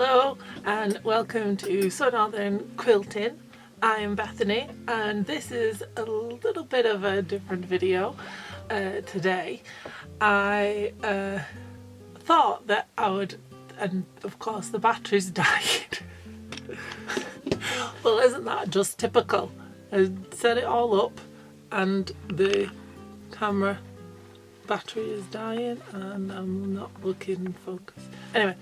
Hello and welcome to So Northern Quilting. I am Bethany and this is a little bit of a different video today. I thought that I would, and of course the battery's died. Well, isn't that just typical? I set it all up and the camera battery is dying and I'm not looking in focus. Anyway,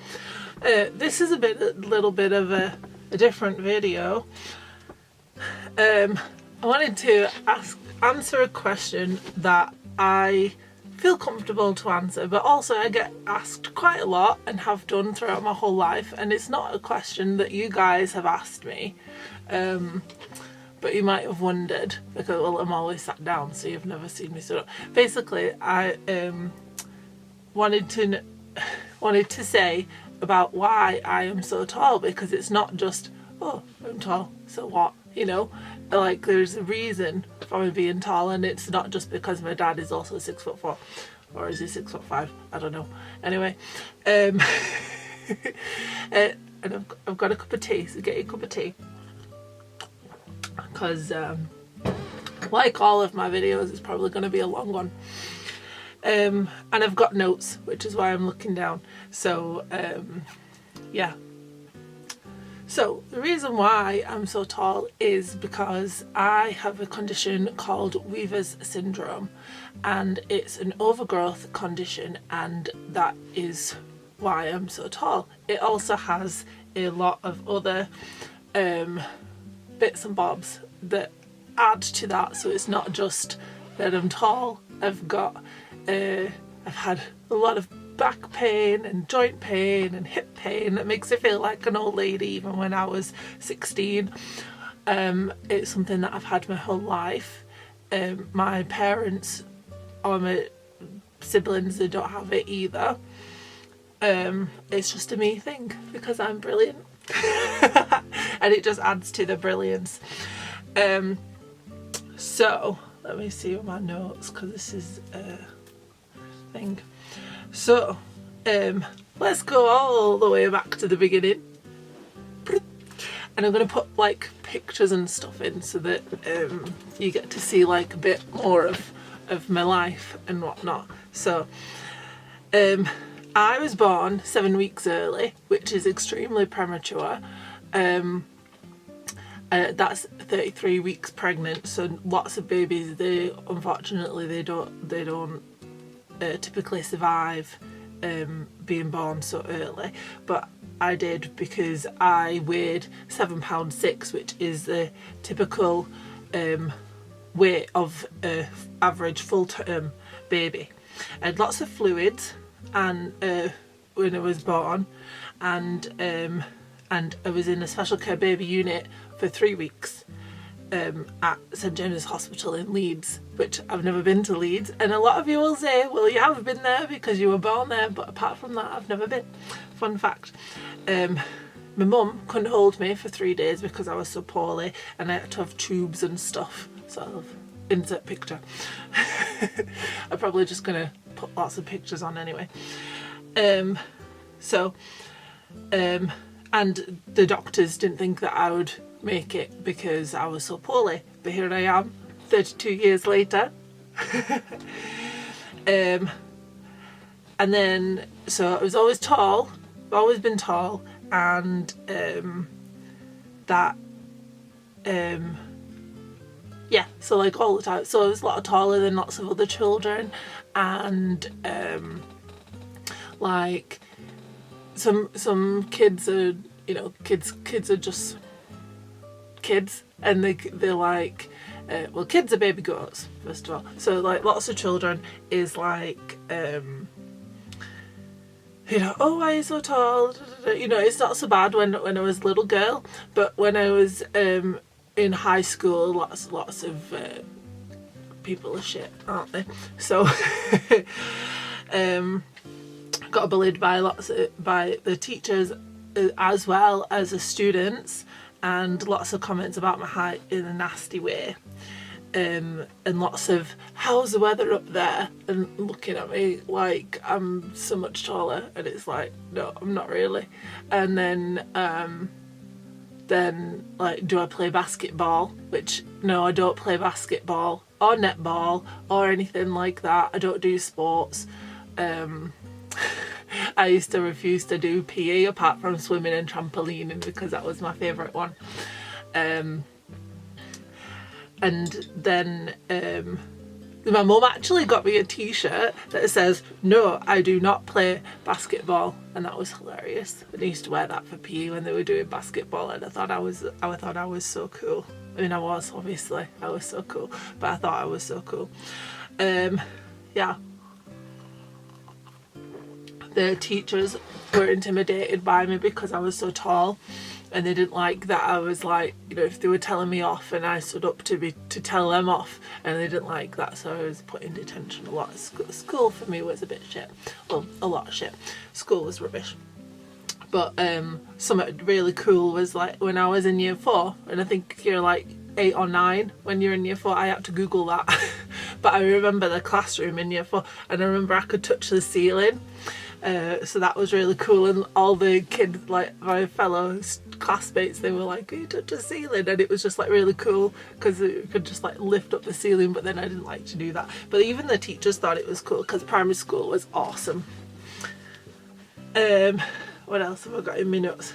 this is a little bit of a different video. I wanted to answer a question that I feel comfortable to answer, but also I get asked quite a lot and have done throughout my whole life, and it's not a question that you guys have asked me, but you might have wondered because, well, I'm always sat down, so you've never seen me sit up. Basically, I wanted to say about why I am so tall, because it's not just, oh, I'm tall, so what, you know, like there's a reason for me being tall, and it's not just because my dad is also 6'4", or is he 6'5", I don't know. Anyway, and I've got a cup of tea, so get your cup of tea, because like all of my videos, it's probably going to be a long one. And I've got notes, which is why I'm looking down. So yeah. So the reason why I'm so tall is because I have a condition called Weaver's syndrome, and it's an overgrowth condition, and that is why I'm so tall. It also has a lot of other bits and bobs that add to that, so it's not just that I'm tall. I've had a lot of back pain and joint pain and hip pain that makes me feel like an old lady even when I was 16. It's something that I've had my whole life. My parents or my siblings, they don't have it either. It's just a me thing because I'm brilliant. And it just adds to the brilliance. So let me see my notes, because this is a thing. So let's go all the way back to the beginning, and I'm going to put like pictures and stuff in so that you get to see like a bit more of my life and whatnot. So I was born 7 weeks early, which is extremely premature. That's 33 weeks pregnant, so lots of babies, unfortunately they don't typically survive being born so early, but I did because I weighed 7.6 pounds, which is the typical weight of an average full-term baby. I had lots of fluids and when I was born, and I was in a special care baby unit for 3 weeks at St James's Hospital in Leeds, which I've never been to Leeds, and a lot of you will say, well, you have been there because you were born there, but apart from that I've never been. Fun fact, my mum couldn't hold me for 3 days because I was so poorly, and I had to have tubes and stuff, so I'll insert picture. I'm probably just gonna put lots of pictures on anyway. And the doctors didn't think that I would make it because I was so poorly, but here I am 32 years later. And then, so I was always tall, I've always been tall, and yeah, so like all the time, so I was a lot taller than lots of other children, and like some kids are, you know, kids are just kids, and they're like, well, kids are baby goats, first of all. So like lots of children is like, you know, oh, why are you so tall? You know, it's not so bad when I was a little girl, but when I was in high school, lots of people are shit, aren't they? So got bullied by by the teachers as well as the students, and lots of comments about my height in a nasty way. and lots of how's the weather up there, and looking at me like I'm so much taller, and it's like, no, I'm not really. And then like, do I play basketball? Which, no, I don't play basketball or netball or anything like that. I don't do sports. I used to refuse to do PE apart from swimming and trampolining because that was my favourite one. And then my mum actually got me a t-shirt that says, no, I do not play basketball, and that was hilarious. And I used to wear that for PE when they were doing basketball, and I thought I was so cool. I mean, I was, obviously, I was so cool, but I thought I was so cool. Yeah. The teachers were intimidated by me because I was so tall, and they didn't like that I was like, you know, if they were telling me off and I stood up to tell them off, and they didn't like that, so I was put in detention a lot. School for me was a bit shit. Well, a lot of shit. School was rubbish. But something really cool was like when I was in year 4, and I think you're like 8 or 9 when you're in year 4. I had to Google that. But I remember the classroom in year 4, and I remember I could touch the ceiling. So that was really cool, and all the kids, like my fellow classmates, they were like, you touch the ceiling, and it was just like really cool because you could just like lift up the ceiling, but then I didn't like to do that. But even the teachers thought it was cool because primary school was awesome. What else have I got in my notes?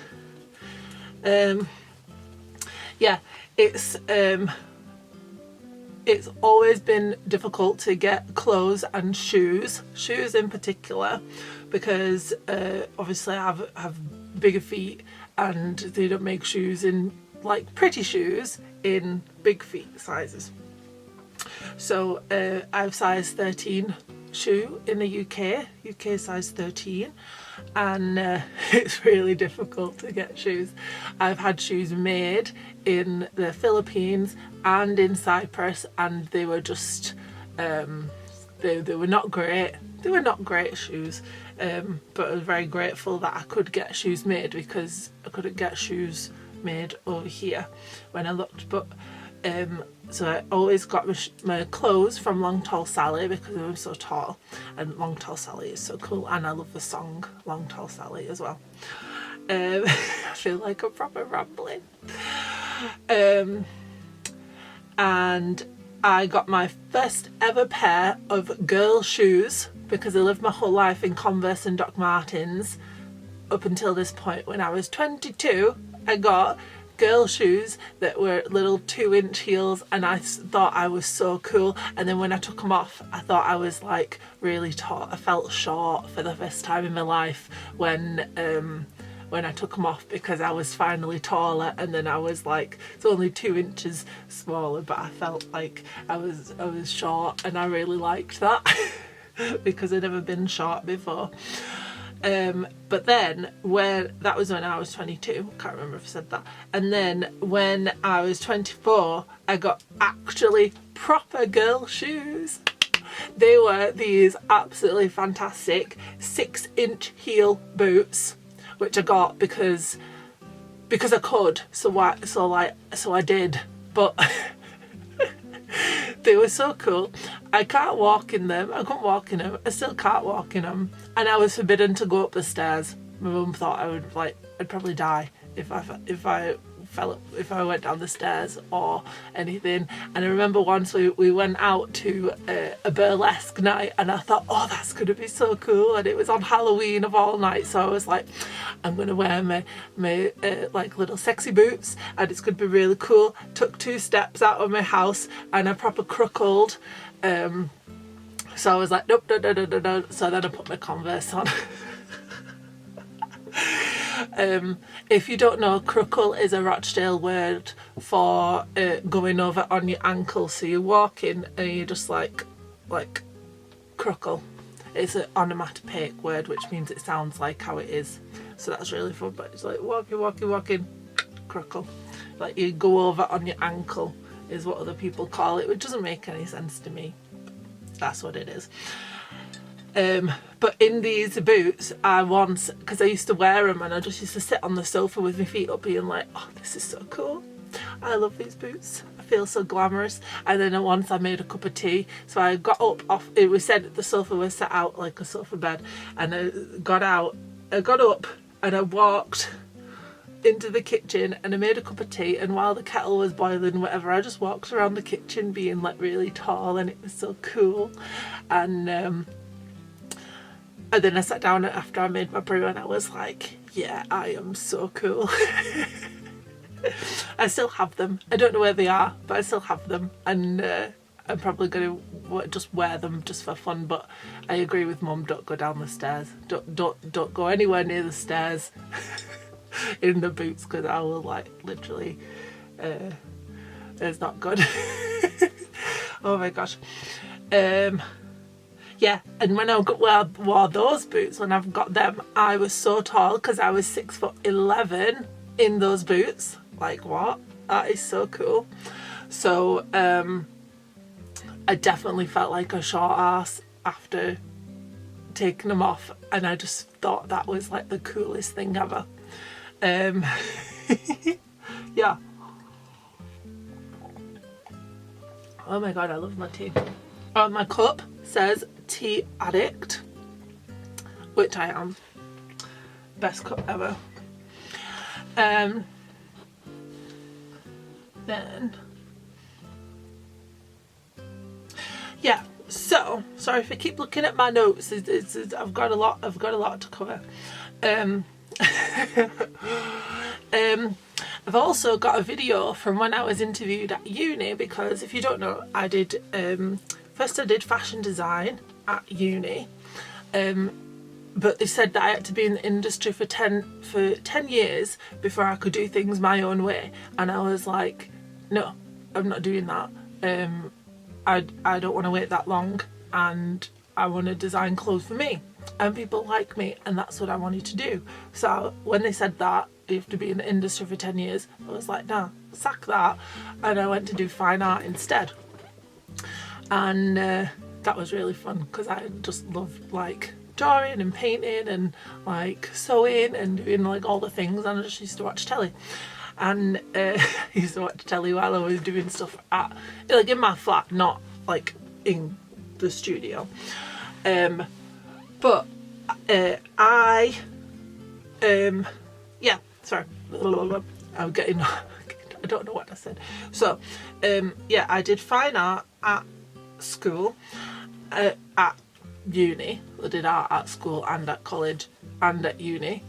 Yeah, it's always been difficult to get clothes and shoes in particular, because obviously I have bigger feet, and they don't make shoes in, like, pretty shoes in big feet sizes. So I have size 13 shoe in the UK size 13, and it's really difficult to get shoes. I've had shoes made in the Philippines and in Cyprus, and they were just they were not great. They were not great shoes, but I was very grateful that I could get shoes made, because I couldn't get shoes made over here when I looked. But so I always got my clothes from Long Tall Sally because I'm so tall, and Long Tall Sally is so cool, and I love the song Long Tall Sally as well. I feel like I'm proper rambling. And I got my first ever pair of girl shoes, because I lived my whole life in Converse and Doc Martens up until this point. When I was 22, I got girl shoes that were little 2-inch heels, and I thought I was so cool. And then when I took them off, I thought I was like really tall. I felt short for the first time in my life when I took them off, because I was finally taller, and then I was like, it's only 2 inches smaller, but I felt like I was short, and I really liked that because I'd never been short before. But then that was when I was 22, can't remember if I said that. And then when I was 24, I got actually proper girl shoes. They were these absolutely fantastic 6-inch heel boots, which I got because I could. So I did. But they were so cool. I can't walk in them. I couldn't walk in them. I still can't walk in them. And I was forbidden to go up the stairs. My mum thought I'd probably die if I went down the stairs or anything. And I remember once we went out to a burlesque night, and I thought, oh, that's going to be so cool. And it was on Halloween of all nights, so I was like, I'm going to wear my like little sexy boots, and it's going to be really cool. Took 2 steps out of my house, and I proper cruckled. So I was like, nope, no. So then I put my Converse on. If you don't know, cruckle is a Rochdale word for going over on your ankle. So you're walking and you just like cruckle. It's an onomatopoeic word, which means it sounds like how it is. So that's really fun. But it's like walking, cruckle. Like you go over on your ankle is what other people call it, which doesn't make any sense to me. That's what it is. But in these boots, because I used to wear them, and I just used to sit on the sofa with my feet up being like, oh, this is so cool. I love these boots. I feel so glamorous. And then once I made a cup of tea, so I got up off, it was said the sofa was set out like a sofa bed, and I got up and I walked into the kitchen and I made a cup of tea, and while the kettle was boiling, whatever, I just walked around the kitchen being like really tall, and it was so cool. And then I sat down after I made my brew and I was like, yeah, I am so cool. I still have them. I don't know where they are, but I still have them, and I'm probably going to just wear them just for fun. But I agree with Mum, don't go down the stairs. Don't go anywhere near the stairs in the boots, because I will like literally it's not good. Oh my gosh. Yeah, and when I wore those boots, when I've got them, I was so tall because I was 6'11" in those boots. Like, what? That is so cool. So I definitely felt like a short ass after taking them off, and I just thought that was like the coolest thing ever. Yeah. Oh my god, I love my tea. On my cup says tea addict, which I am. Best cup ever. Then yeah, so sorry if I keep looking at my notes. I've got a lot to cover. I've also got a video from when I was interviewed at uni, because if you don't know, I did first I did fashion design at uni, but they said that I had to be in the industry for 10 years before I could do things my own way, and I was like, no, I'm not doing that. I don't want to wait that long, and I want to design clothes for me and people like me, and that's what I wanted to do. So when they said that you have to be in the industry for 10 years, I was like, nah, sack that, and I went to do fine art instead. And that was really fun, because I just loved like drawing and painting and like sewing and doing like all the things, and I just used to watch telly. And I used to watch telly while I was doing stuff at, like, in my flat, not like in the studio. But yeah, sorry, I'm getting, I don't know what I said. So yeah, I did fine art at school, at uni. I did art at school and at college and at uni.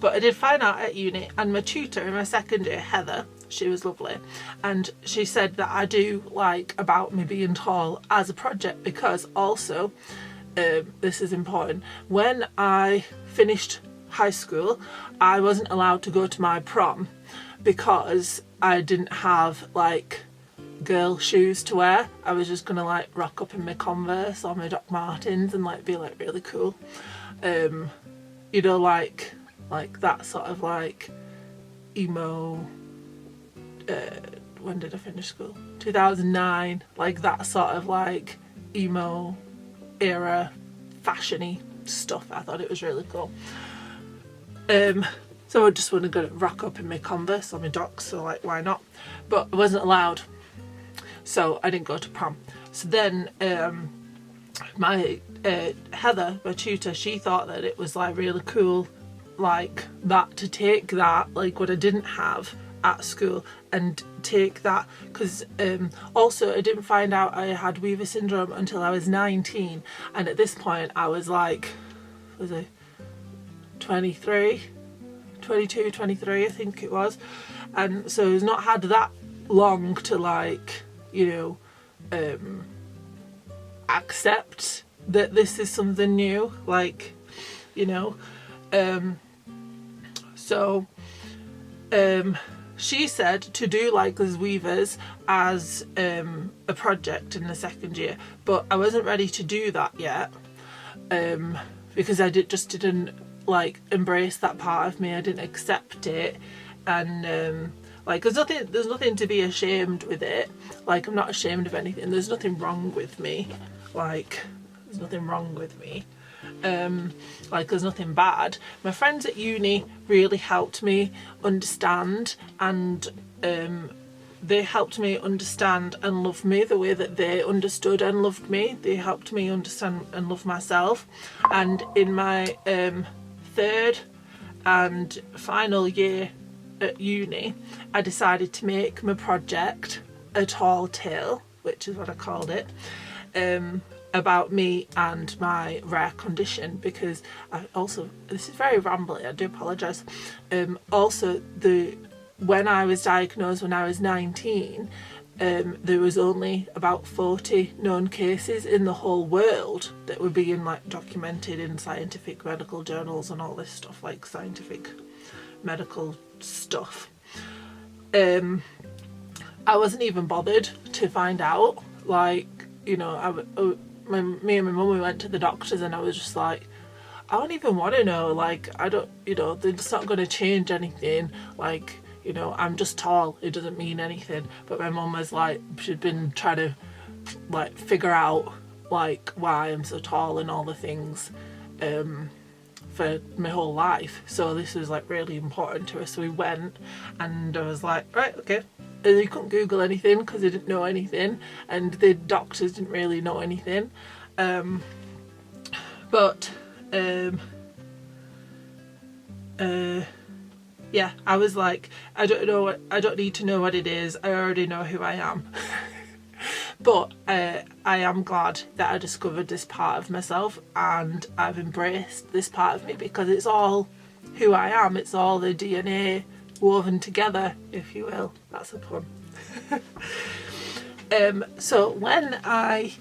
But I did fine art at uni, and my tutor in my second year, Heather, she was lovely, and she said that I do like about me being tall as a project, because also, this is important, when I finished high school, I wasn't allowed to go to my prom because I didn't have like girl shoes to wear. I was just gonna like rock up in my Converse or my Doc Martens and like be like really cool. You know, like that sort of like emo, when did I finish school? 2009, like that sort of like emo era fashiony stuff. I thought it was really cool. So I just want to go rock up in my Converse or my Docs, so like why not? But I wasn't allowed, so I didn't go to prom. So then my Heather, my tutor, she thought that it was like really cool like that, to take that, like what I didn't have at school, and take that, because also I didn't find out I had Weaver syndrome until I was 19, and at this point I was like, was it 22, 23 I think it was, and so it's not had that long to like, you know, accept that this is something new, like, you know. So she said to do like those weavers as a project in the second year, but I wasn't ready to do that yet, because I just didn't like embrace that part of me. I didn't accept it, and like there's nothing to be ashamed with it. Like, I'm not ashamed of anything. There's nothing wrong with me. Like, there's nothing wrong with me. Like, there's nothing bad. My friends at uni really helped me understand, and they helped me understand and love me the way that they understood and loved me. They helped me understand and love myself. And in my third and final year at uni, I decided to make my project a tall tale, which is what I called it, about me and my rare condition, because I also, this is very rambly, I do apologise, also when I was diagnosed when I was 19, there was only about 40 known cases in the whole world that were being like documented in scientific medical journals and all this stuff, like scientific medical stuff. I wasn't even bothered to find out, like, you know, me and my mum, we went to the doctors and I was just like, I don't even want to know, like, I don't, you know, they're just not going to change anything, like, you know, I'm just tall, it doesn't mean anything. But my mum was like, she'd been trying to like figure out like why I'm so tall and all the things for my whole life, so this was like really important to us. So we went and I was like, right, okay. And you couldn't Google anything because they didn't know anything, and the doctors didn't really know anything, yeah, I was like, I don't need to know what it is, I already know who I am. But I am glad that I discovered this part of myself and I've embraced this part of me, because it's all who I am, it's all the DNA woven together, if you will. That's a pun. So when I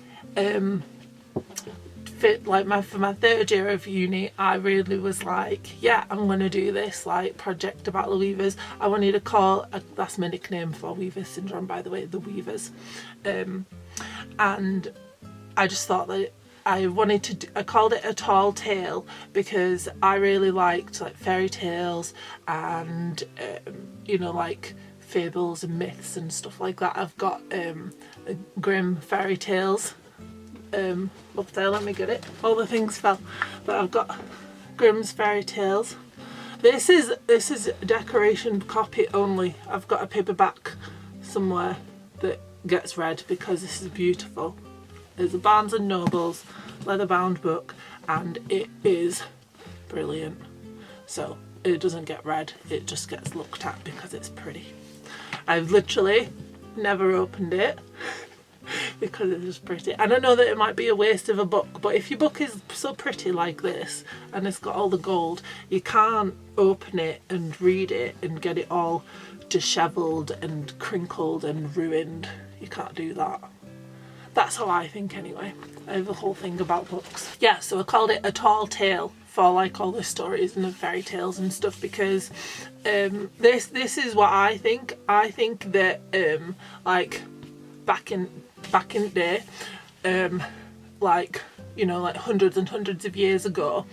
for my third year of uni, I really was like, yeah, I'm gonna do this like project about the Weavers. I wanted to call, that's my nickname for Weaver syndrome, by the way, the Weavers. And I just thought that I wanted to I called it a tall tale because I really liked like fairy tales and you know, like fables and myths and stuff like that. I've got Grimm fairy tales up there, let me get it, all the things fell, but I've got Grimm's fairy tales. This is decoration copy only. I've got a paperback somewhere that gets read because this is beautiful. It's a Barnes and Nobles leather bound book and it is brilliant. So it doesn't get read, it just gets looked at because it's pretty. I've literally never opened it because it is pretty. And I know that it might be a waste of a book, but if your book is so pretty like this and it's got all the gold, you can't open it and read it and get it all dishevelled and crinkled and ruined. You can't do that. That's how I think anyway. I have a whole thing about books. Yeah, so I called it a tall tale for like all the stories and the fairy tales and stuff, because this is what I think. I think that like back in the day, like, you know, like hundreds and hundreds of years ago,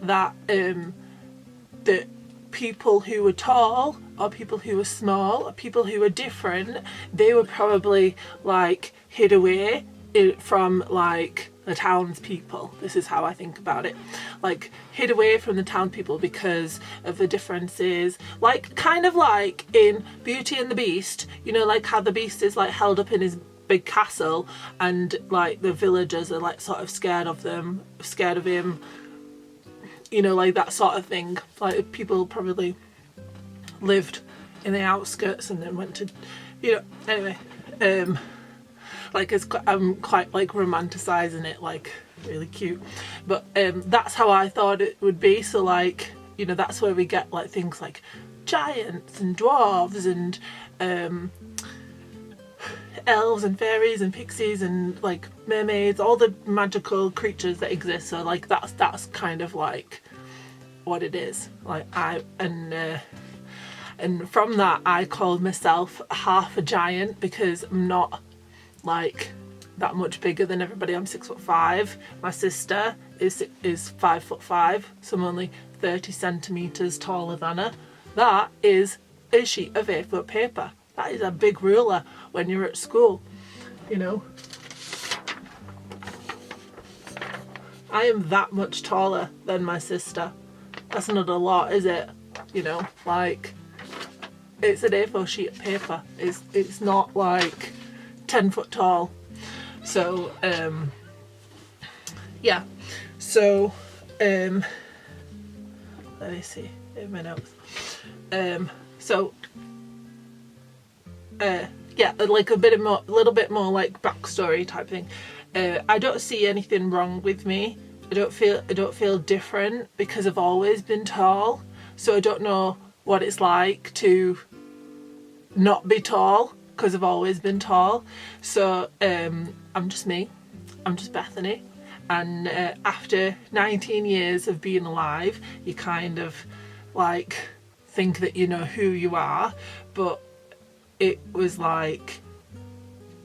that that people who were tall or people who were small or people who were different, they were probably like hid away from like the townspeople. This is how I think about it, like hid away from the townspeople because of the differences, like kind of like in Beauty and the Beast, you know, like how the Beast is like held up in his big castle and like the villagers are like sort of scared of him, you know, like that sort of thing. Like people probably lived in the outskirts and then went to, you know, anyway, like I'm quite like romanticizing it, like really cute, but that's how I thought it would be. So like, you know, that's where we get like things like giants and dwarves and elves and fairies and pixies and like mermaids, all the magical creatures that exist. So like that's kind of like what it is. Like and from that I called myself half a giant because I'm not like that much bigger than everybody. I'm 6'5". My sister is 5'5", so I'm only 30 centimeters taller than her. That is a sheet of A4 paper. That is a big ruler when you're at school, you know. I am that much taller than my sister. That's not a lot, is it? You know, like, it's an A4 sheet of paper. It's not like 10 foot tall. So yeah, so let me see in my notes. Yeah, like a little bit more like backstory type thing. I don't see anything wrong with me. I don't feel different because I've always been tall. So I don't know what it's like to not be tall because I've always been tall. So I'm just me. I'm just Bethany. And after 19 years of being alive, you kind of like think that you know who you are, but it was like,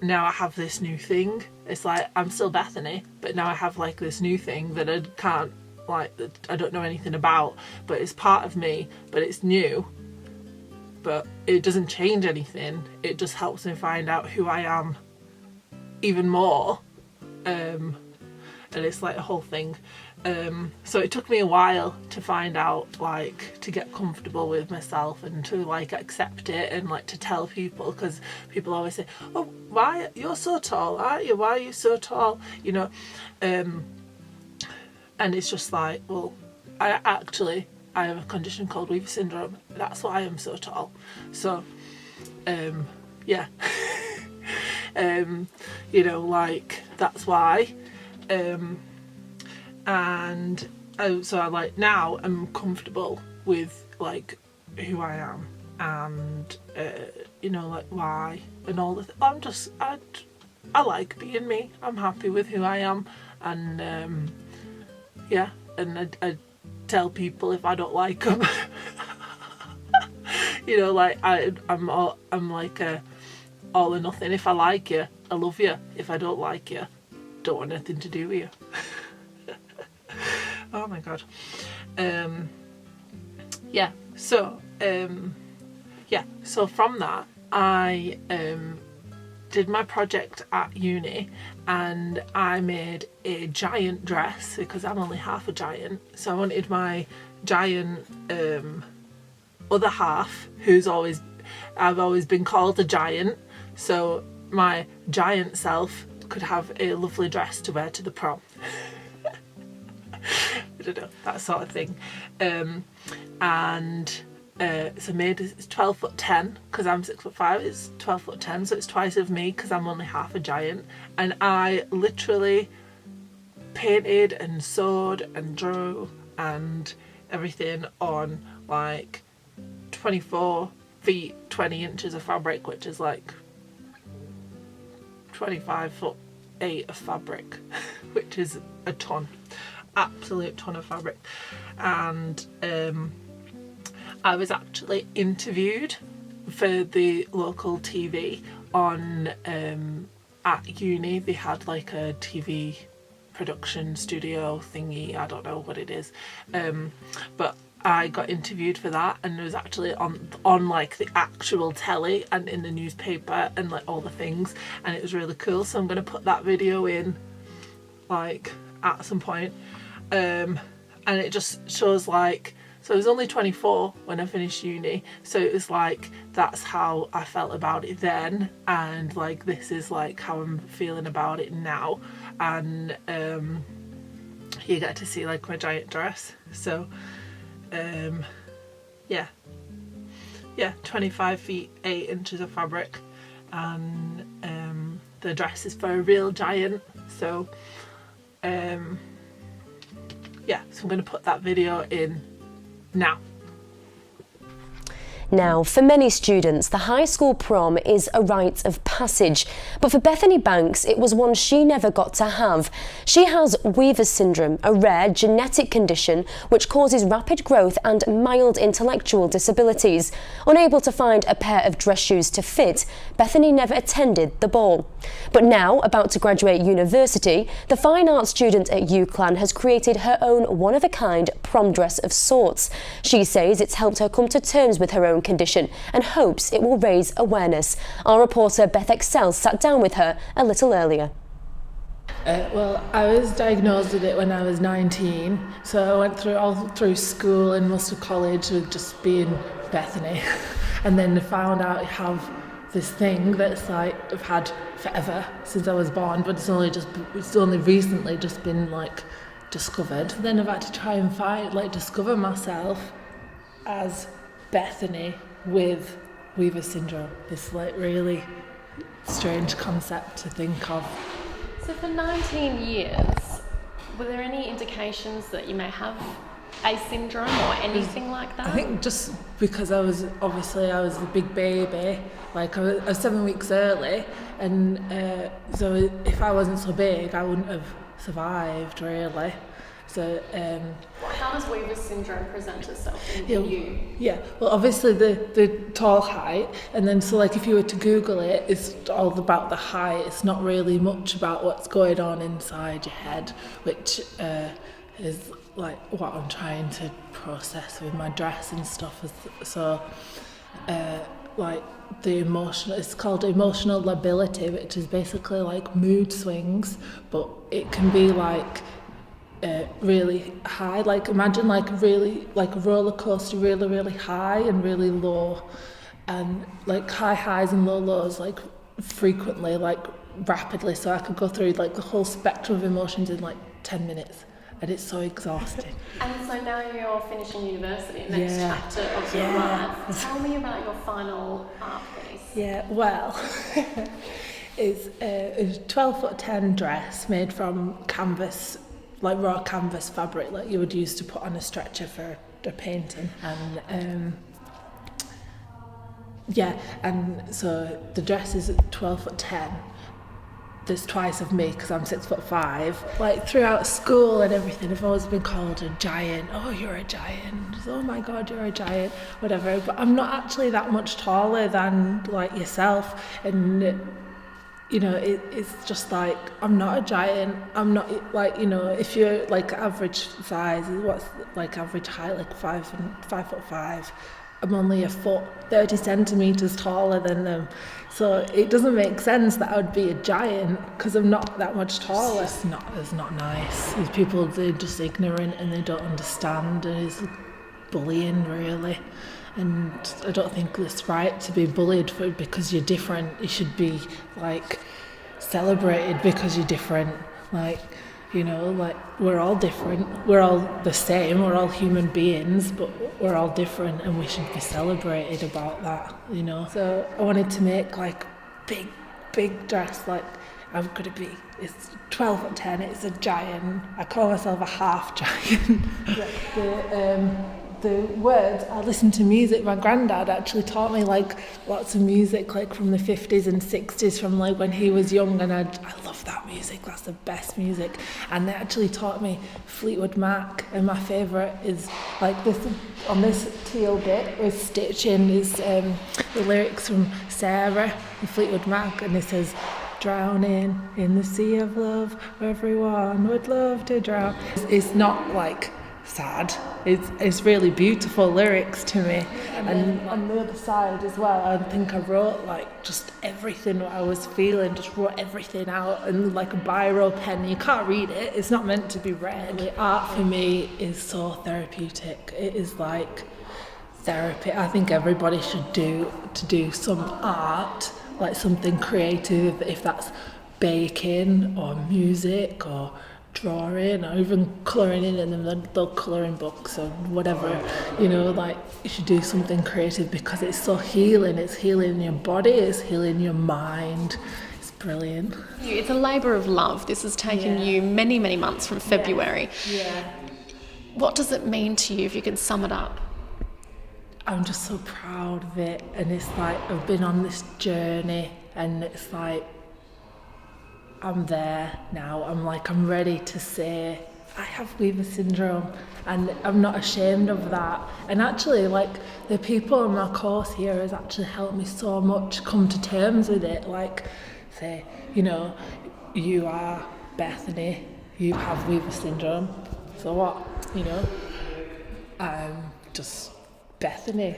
now I have this new thing. It's like, I'm still Bethany, but now I have like this new thing that I can't, like, that I don't know anything about, but it's part of me, but it's new. But it doesn't change anything. It just helps me find out who I am even more. And it's like a whole thing. So it took me a while to find out, like, to get comfortable with myself and to like accept it and like to tell people, because people always say, oh, why you're so tall, aren't you? Why are you so tall? You know, and it's just like, well, I have a condition called Weaver syndrome. That's why I'm so tall. So yeah. You know, like, that's why. And so I like, now I'm comfortable with like who I am and you know, like why and all the I like being me. I'm happy with who I am, and yeah, and I tell people if I don't like them. You know, like I'm like a all or nothing. If I like you, I love you. If I don't like you, don't want anything to do with you. Oh my god. Yeah, so so from that I did my project at uni, and I made a giant dress because I'm only half a giant. So I wanted my giant other half, I've always been called a giant, so my giant self could have a lovely dress to wear to the prom. I don't know, that sort of thing. So made it's 12'10" because I'm 6'5". It's 12'10", so it's twice of me because I'm only half a giant. And I literally painted and sewed and drew and everything on like 24 feet 20 inches of fabric, which is like 25'8" of fabric, which is a ton. Absolute ton of fabric. And I was actually interviewed for the local TV on at uni. They had like a TV production studio thingy, I don't know what it is, but I got interviewed for that, and it was actually on like the actual telly and in the newspaper and like all the things, and it was really cool. So I'm going to put that video in like at some point. And it just shows like, so I was only 24 when I finished uni, so it was like, that's how I felt about it then, and like this is like how I'm feeling about it now. And you get to see like my giant dress. So yeah, 25 feet 8 inches of fabric, and the dress is for a real giant. So yeah, so I'm going to put that video in now. Now, for many students, the high school prom is a rite of passage, but for Bethany Banks, it was one she never got to have. She has Weaver syndrome, a rare genetic condition which causes rapid growth and mild intellectual disabilities. Unable to find a pair of dress shoes to fit, Bethany never attended the ball. But now, about to graduate university, the fine arts student at UCLan has created her own one-of-a-kind prom dress of sorts. She says it's helped her come to terms with her own condition and hopes it will raise awareness. Our reporter Beth Excel sat down with her a little earlier. Well, I was diagnosed with it when I was 19, so I went through all through school and most of college with just being Bethany. And then I found out I have this thing that's like I've had forever since I was born, but it's only recently just been like discovered. Then I've had to try and discover myself as Bethany with Weaver syndrome. It's like really strange concept to think of. So for 19 years, were there any indications that you may have a syndrome or anything like that? I think just because I was a big baby, like I was 7 weeks early, and so if I wasn't so big, I wouldn't have survived really. So how does Weaver's syndrome present itself in you? Yeah, well, obviously the tall height, and then so like if you were to Google it, it's all about the height. It's not really much about what's going on inside your head, which is like what I'm trying to process with my dress and stuff. So like the emotional, it's called emotional lability, which is basically like mood swings, but it can be like really high, like imagine like really like a roller coaster, really really high and really low, and like high highs and low lows like frequently, like rapidly. So I could go through like the whole spectrum of emotions in like 10 minutes, and it's so exhausting. And so now you're finishing university, next chapter of your life. Tell me about your final art piece. Yeah, well, it's a 12'10" dress made from canvas, like raw canvas fabric, like you would use to put on a stretcher for a painting. And and so the dress is 12'10". There's twice of me because I'm 6'5". Like throughout school and everything, I've always been called a giant. Oh, you're a giant. Oh my God, you're a giant. Whatever. But I'm not actually that much taller than like yourself. And you know, it's just like I'm not a giant. I'm not like, you know, if you're like average size, what's like average height, like 5'5". I'm only a foot, 30 centimeters taller than them. So it doesn't make sense that I would be a giant because I'm not that much taller. It's not nice. These people, they're just ignorant and they don't understand, and it's bullying really. And I don't think it's right to be bullied because you're different. You should be like celebrated because you're different. Like, you know, like we're all different. We're all the same. We're all human beings, but we're all different, and we should be celebrated about that, you know. So I wanted to make like big dress. Like I'm gonna be. It's 12'10". It's a giant. I call myself a half giant. The words, I listen to music. My granddad actually taught me like lots of music, like from the 50s and 60s, from like when he was young, and I love that music. That's the best music. And they actually taught me Fleetwood Mac, and my favourite is like this on this teal bit with stitching is the lyrics from Sarah and Fleetwood Mac, and it says, "Drowning in the sea of love, where everyone would love to drown." It's not like sad. It's really beautiful lyrics to me. And on the other side as well, I think I wrote like just everything I was feeling, just wrote everything out, and like a biro pen. You can't read it. It's not meant to be read. The art for me is so therapeutic. It is like therapy. I think everybody should do some art, like something creative, if that's baking or music or drawing or even colouring in the colouring books or whatever, you know, like you should do something creative because it's so healing. It's healing your body, it's healing your mind. It's brilliant. It's a labour of love. This has taken you many months from February. What does it mean to you, if you can sum it up? I'm just so proud of it, and it's like I've been on this journey, and it's like I'm there now. I'm ready to say I have Weaver syndrome, and I'm not ashamed of that. And actually, like the people on my course here has actually helped me so much come to terms with it. Like, say, you know, you are Bethany, you have Weaver syndrome. So what? You know, I'm just Bethany.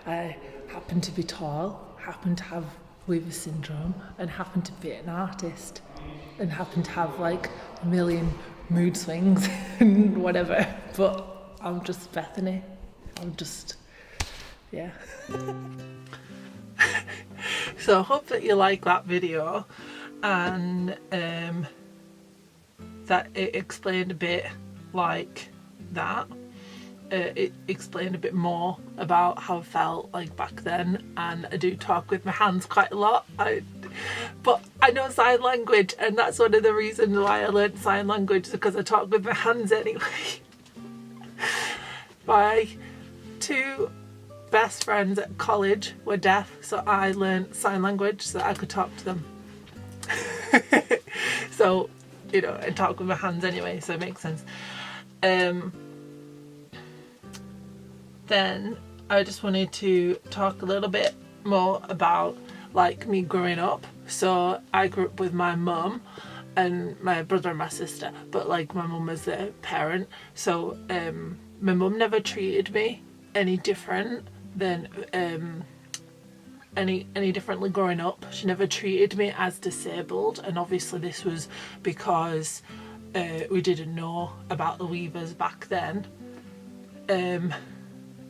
I happen to be tall, happen to have Weaver syndrome, and happen to be an artist, and happen to have like a million mood swings and whatever, but I'm just Bethany. I'm just, yeah. So I hope that you like that video, and that it explained a bit like that. It explained a bit more about how I felt like back then, and I do talk with my hands quite a lot. But I know sign language, and that's one of the reasons why I learned sign language, because I talk with my hands anyway. My two best friends at college were deaf, so I learned sign language so that I could talk to them. So, you know, I talk with my hands anyway, so it makes sense. Then I just wanted to talk a little bit more about like me growing up. So I grew up with my mum and my brother and my sister, but like my mum was the parent, so my mum never treated me any different than any differently growing up. She never treated me as disabled, and obviously this was because we didn't know about the Weavers back then.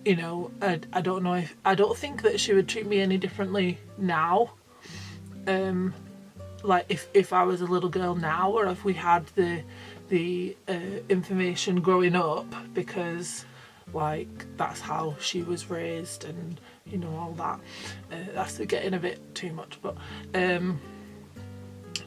You know, I don't think that she would treat me any differently now. Like if I was a little girl now, or if we had the information growing up, because like that's how she was raised, and you know all that. That's getting a bit too much, but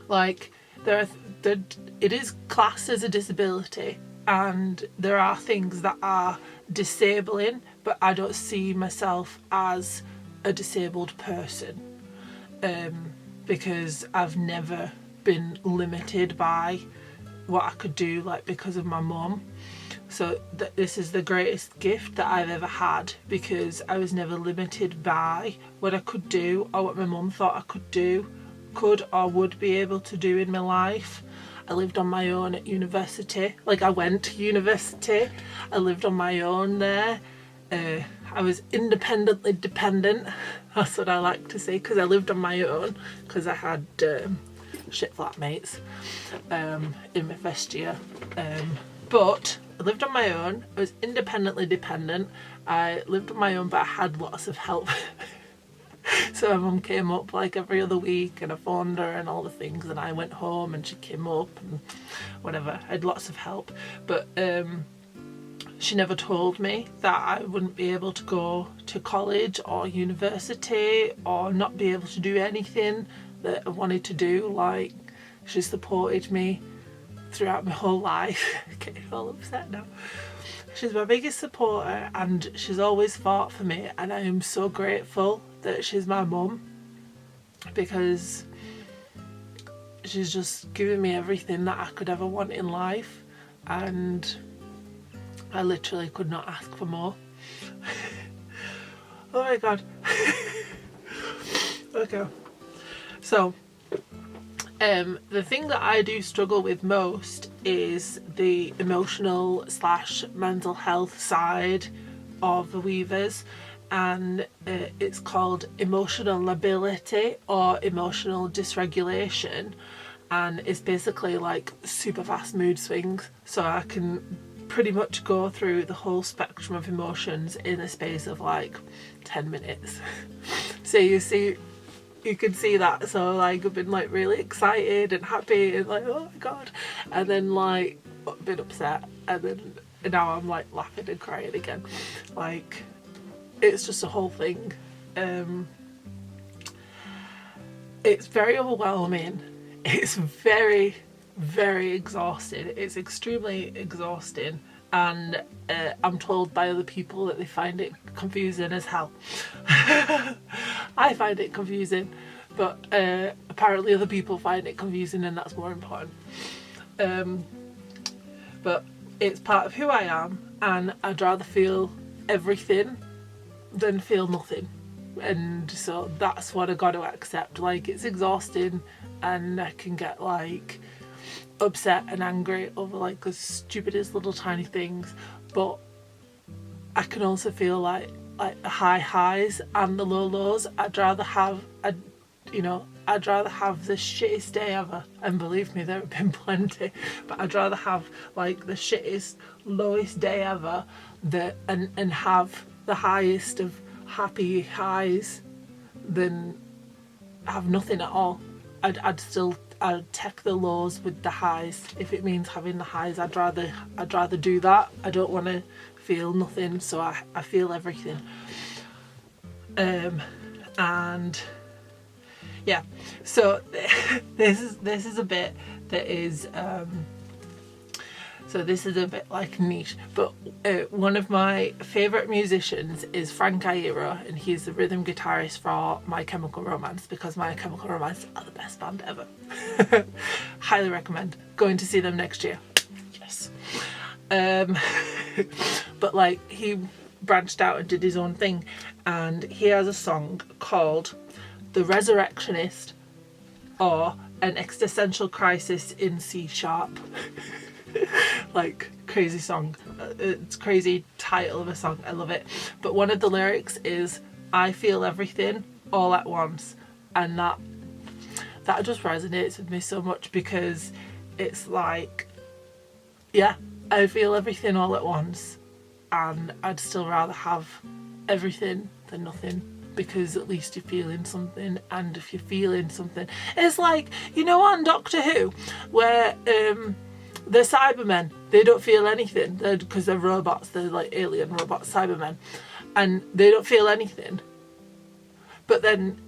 like it is classed as a disability, and there are things that are disabling, but I don't see myself as a disabled person, because I've never been limited by what I could do, like because of my mum. So this is the greatest gift that I've ever had, because I was never limited by what I could do or what my mum thought I could or would be able to do in my life. I lived on my own at university. Like, I went to university. I lived on my own there. I was independently dependent. That's what I like to say, because I lived on my own, because I had shit flatmates in my first year. But I lived on my own. I was independently dependent. I lived on my own, but I had lots of help. So my mum came up like every other week, and I phoned her and all the things, and I went home and she came up and whatever. I had lots of help, but she never told me that I wouldn't be able to go to college or university or not be able to do anything that I wanted to do. Like, she supported me throughout my whole life. Getting all upset now. She's my biggest supporter, and she's always fought for me, and I am so grateful that she's my mum, because she's just given me everything that I could ever want in life, and I literally could not ask for more. Oh my god. Okay, so the thing that I do struggle with most is the emotional / mental health side of the Weavers, and it's called emotional lability or emotional dysregulation, and it's basically like super fast mood swings. So I can pretty much go through the whole spectrum of emotions in a space of like 10 minutes. So you can see that. So like I've been like really excited and happy and like, oh my god, and then like a bit upset, and now I'm like laughing and crying again. Like, it's just a whole thing. It's very overwhelming. It's very, very exhausting. It's extremely exhausting, and I'm told by other people that they find it confusing as hell. I find it confusing, but apparently other people find it confusing, and that's more important. But it's part of who I am, and I'd rather feel everything than feel nothing, and so that's what I got to accept. Like, it's exhausting, and I can get like upset and angry over like the stupidest little tiny things, but I can also feel like the high highs and the low lows. I'd rather have I'd rather have the shittest day ever, and believe me, there have been plenty, but I'd rather have like the shittest, lowest day ever and have the highest of happy highs than have nothing at all. I'd take the lows with the highs. If it means having the highs, I'd rather do that. I don't want to feel nothing, so I feel everything. And yeah, so this is a bit that is so this is a bit like niche, but one of my favourite musicians is Frank Iero, and he's the rhythm guitarist for My Chemical Romance, because My Chemical Romance are the best band ever. Highly recommend going to see them next year. Yes. But like, he branched out and did his own thing, and he has a song called The Resurrectionist, or An Existential Crisis in C Sharp. Like, crazy song. It's crazy title of a song. I love it. But one of the lyrics is, I feel everything all at once, and that just resonates with me so much, because it's like, yeah, I feel everything all at once, and I'd still rather have everything than nothing, because at least you're feeling something. And if you're feeling something, it's like, you know, on Doctor Who, where the Cybermen, they don't feel anything, because they're robots, they're like alien robot Cybermen, and they don't feel anything. But then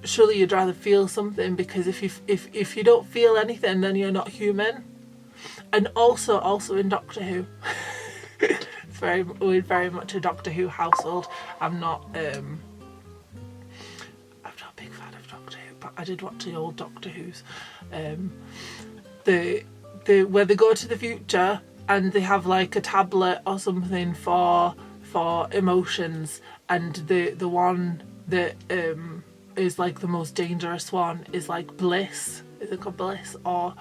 surely you'd rather feel something, because if you don't feel anything, then you're not human. And also in Doctor Who, we're very much a Doctor Who household. I'm not a big fan of Doctor Who, but I did watch the old Doctor Who's. Where they go to the future and they have like a tablet or something for emotions, and the one that is like the most dangerous one is like bliss. Is it called bliss? Or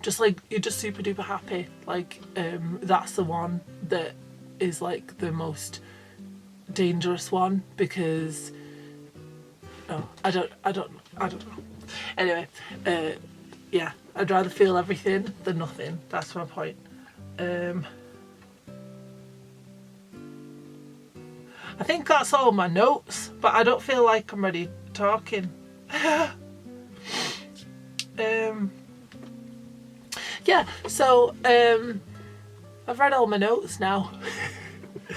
just like, you're just super duper happy, like that's the one that is like the most dangerous one, because I don't know. Anyway, yeah, I'd rather feel everything than nothing. That's my point. I think that's all my notes, but I don't feel like I'm ready talking. Yeah, so I've read all my notes now. I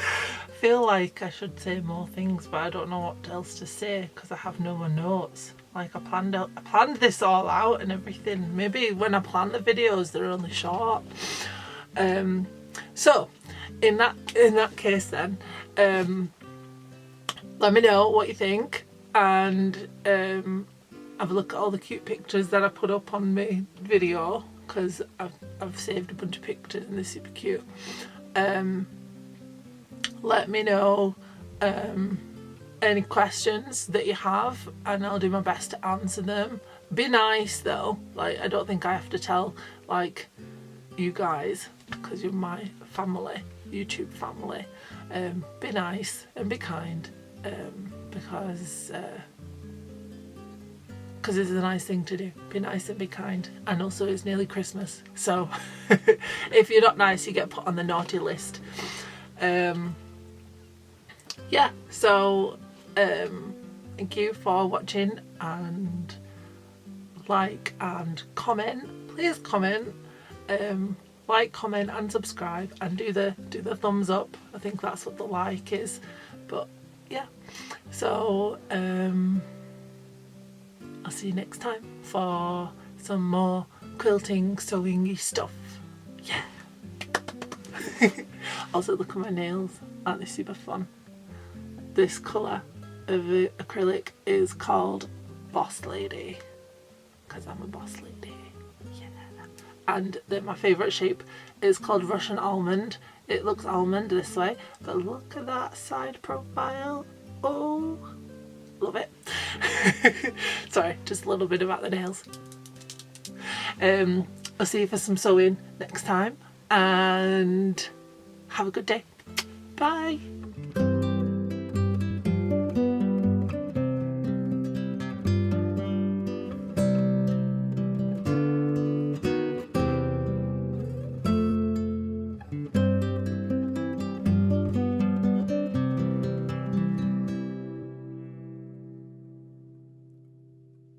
feel like I should say more things, but I don't know what else to say, because I have no more notes. Like, I planned this all out and everything. Maybe when I plan the videos, they're only short. So in that case then, let me know what you think, and have a look at all the cute pictures that I put up on my video, because I've saved a bunch of pictures and they're super cute. Let me know any questions that you have, and I'll do my best to answer them. Be nice though, like, I don't think I have to tell like you guys, because you're my family, YouTube family. Be nice and be kind, because it's a nice thing to do. Be nice and be kind. And also, it's nearly Christmas, so if you're not nice, you get put on the naughty list. Yeah, so thank you for watching, and like and comment. Please comment, like, comment and subscribe, and do the thumbs up. I think that's what the like is. But yeah, so I'll see you next time for some more quilting, sewing-y stuff. Yeah. Also, look at my nails. Aren't they super fun? This colour of the acrylic is called Boss Lady, because I'm a boss lady. Yeah. And my favourite shape is called Russian Almond. It looks almond this way, but look at that side profile. Oh, love it. Sorry, just a little bit about the nails. I'll see you for some sewing next time, and have a good day. Bye.